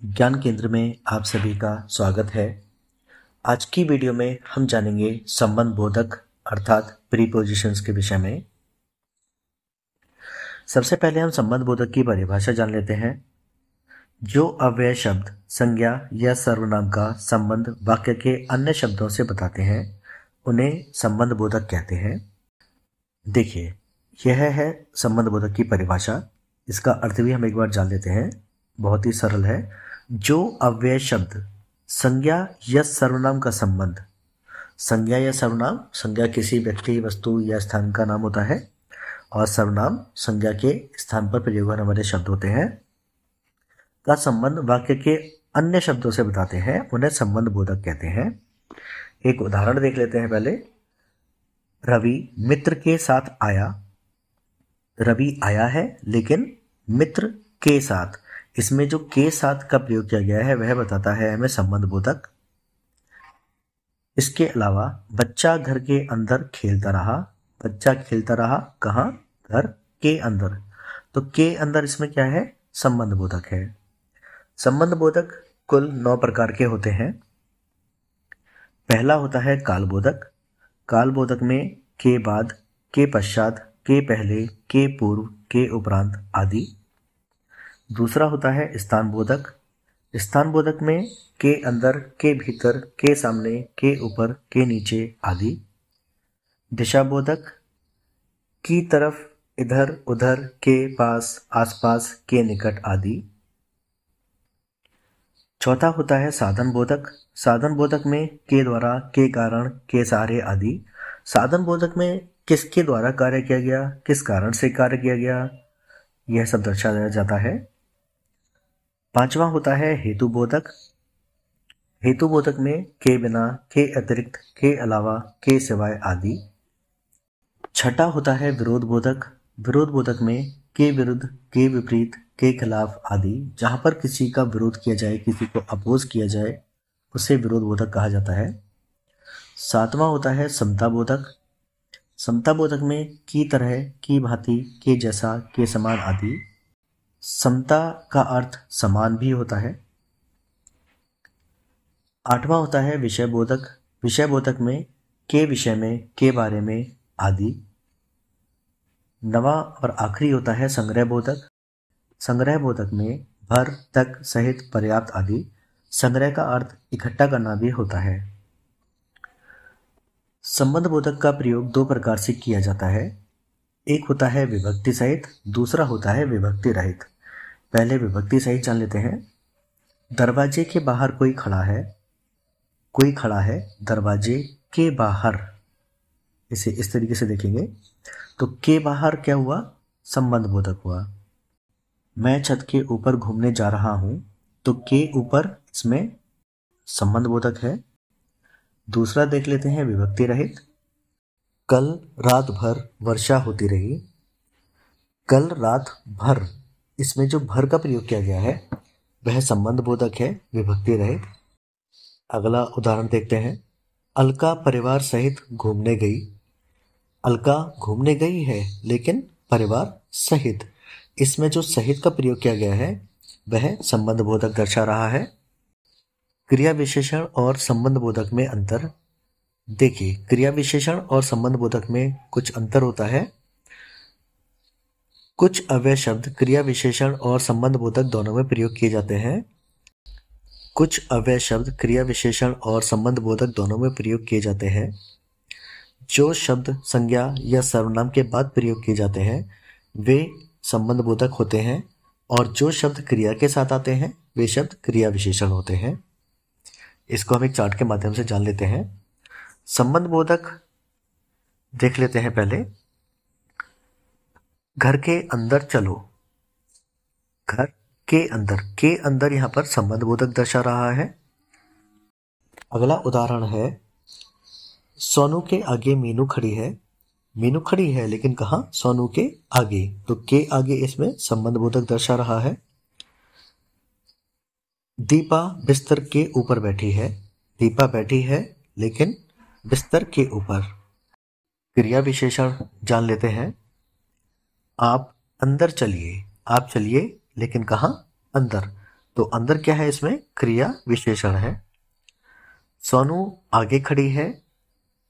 ज्ञान केंद्र में आप सभी का स्वागत है। आज की वीडियो में हम जानेंगे संबंध बोधक अर्थात प्रीपोजिशंस के विषय में। सबसे पहले हम संबंध बोधक की परिभाषा जान लेते हैं। जो अव्यय शब्द, संज्ञा या सर्वनाम का संबंध वाक्य के अन्य शब्दों से बताते हैं उन्हें संबंध बोधक कहते हैं। देखिए, यह है संबंध बोधक की परिभाषा। इसका अर्थ भी हम एक बार जान लेते हैं। बहुत ही सरल है। जो अव्यय शब्द, संज्ञा या सर्वनाम का संबंध। संज्ञा या सर्वनाम, संज्ञा किसी व्यक्ति, वस्तु या स्थान का नाम होता है और सर्वनाम संज्ञा के स्थान पर प्रयोग होने वाले शब्द होते हैं, का संबंध वाक्य के अन्य शब्दों से बताते हैं उन्हें संबंध बोधक कहते हैं। एक उदाहरण देख लेते हैं पहले। रवि मित्र के साथ आया। रवि आया है लेकिन मित्र के साथ, इसमें जो के साथ का प्रयोग किया गया है वह बताता है हमें संबंध बोधक। इसके अलावा बच्चा घर के अंदर खेलता रहा। बच्चा खेलता रहा कहाँ? घर के अंदर। तो के अंदर इसमें क्या है? संबंध बोधक है। संबंध बोधक कुल 9 प्रकार के होते हैं। पहला होता है कालबोधक। कालबोधक में के बाद, के पश्चात, के पहले, के पूर्व, के उपरांत आदि। दूसरा होता है स्थान बोधक। स्थान बोधक में के अंदर, के भीतर, के सामने, के ऊपर, के नीचे आदि। दिशा बोधक की तरफ, इधर उधर, के पास, आसपास, के निकट आदि। चौथा होता है साधन बोधक। साधन बोधक में के द्वारा, के कारण, के सहारे आदि। साधन बोधक में किसके द्वारा कार्य किया गया, किस कारण से कार्य किया गया, यह सब दर्शाया जाता है। पांचवा होता है हेतु बोधक। हेतु बोधक में के बिना, के अतिरिक्त, के अलावा, के सिवाय आदि। छठा होता है विरोध बोधक। विरोध बोधक में के विरुद्ध, के विपरीत, के खिलाफ आदि। जहां पर किसी का विरोध किया जाए, किसी को अपोज किया जाए, उसे विरोध बोधक कहा जाता है। सातवां होता है समता बोधक। समता बोधक में की तरह, की भांति, के जैसा, के समान आदि। समता का अर्थ समान भी होता है। आठवां होता है विषय बोधक। विषय बोधक में के विषय में, के बारे में आदि। नवा और आखिरी होता है संग्रह बोधक। संग्रह बोधक में भर, तक, सहित, पर्याप्त आदि। संग्रह का अर्थ इकट्ठा करना भी होता है। संबंध बोधक का प्रयोग 2 प्रकार से किया जाता है। एक होता है विभक्ति सहित, दूसरा होता है विभक्ति रहित। पहले विभक्ति सहित जान लेते हैं। दरवाजे के बाहर कोई खड़ा है। कोई खड़ा है दरवाजे के बाहर। इसे इस तरीके से देखेंगे तो के बाहर क्या हुआ? संबंध बोधक हुआ। मैं छत के ऊपर घूमने जा रहा हूं, तो के ऊपर इसमें संबंध बोधक है। दूसरा देख लेते हैं विभक्ति रहित। कल रात भर वर्षा होती रही। कल रात भर, इसमें जो भर का प्रयोग किया गया है वह संबंध बोधक है, विभक्ति रहित। अगला उदाहरण देखते हैं। अलका परिवार सहित घूमने गई। अलका घूमने गई है लेकिन परिवार सहित, इसमें जो सहित का प्रयोग किया गया है वह संबंध बोधक दर्शा रहा है। क्रिया विशेषण और संबंध बोधक में अंतर देखिए। क्रिया विशेषण और संबंध बोधक में कुछ अंतर होता है। कुछ अव्यय शब्द क्रिया विशेषण और संबंध बोधक दोनों में प्रयोग किए जाते हैं। कुछ अव्यय शब्द क्रिया विशेषण और संबंध बोधक दोनों में प्रयोग किए जाते हैं। जो शब्द संज्ञा या सर्वनाम के बाद प्रयोग किए जाते हैं वे संबंध बोधक होते हैं और जो शब्द क्रिया के साथ आते हैं वे शब्द क्रिया विशेषण होते हैं। इसको हम एक चार्ट के माध्यम से जान लेते हैं। संबंध बोधक देख लेते हैं पहले। घर के अंदर चलो। घर के अंदर यहां पर संबंध बोधक दर्शा रहा है। अगला उदाहरण है। सोनू के आगे मीनू खड़ी है। मीनू खड़ी है लेकिन कहां? सोनू के आगे, तो के आगे इसमें संबंध बोधक दर्शा रहा है। दीपा बिस्तर के ऊपर बैठी है। दीपा बैठी है लेकिन बिस्तर के ऊपर। क्रिया विशेषण जान लेते हैं। आप अंदर चलिए। आप चलिए लेकिन कहां? अंदर, तो अंदर क्या है, इसमें क्रिया विशेषण है। सोनू आगे खड़ी है,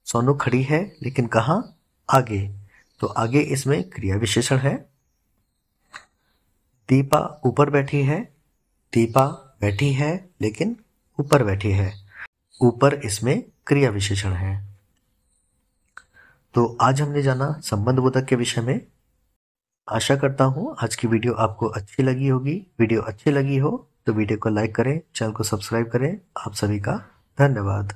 सोनू खड़ी है लेकिन कहाँ, आगे, तो आगे इसमें क्रिया विशेषण है। दीपा ऊपर बैठी है, दीपा बैठी है लेकिन ऊपर बैठी है, ऊपर इसमें क्रिया विशेषण है। तो आज हमने जाना संबंधबोधक के विषय में। आशा करता हूँ आज की वीडियो आपको अच्छी लगी होगी। वीडियो अच्छी लगी हो तो वीडियो को लाइक करें, चैनल को सब्सक्राइब करें। आप सभी का धन्यवाद।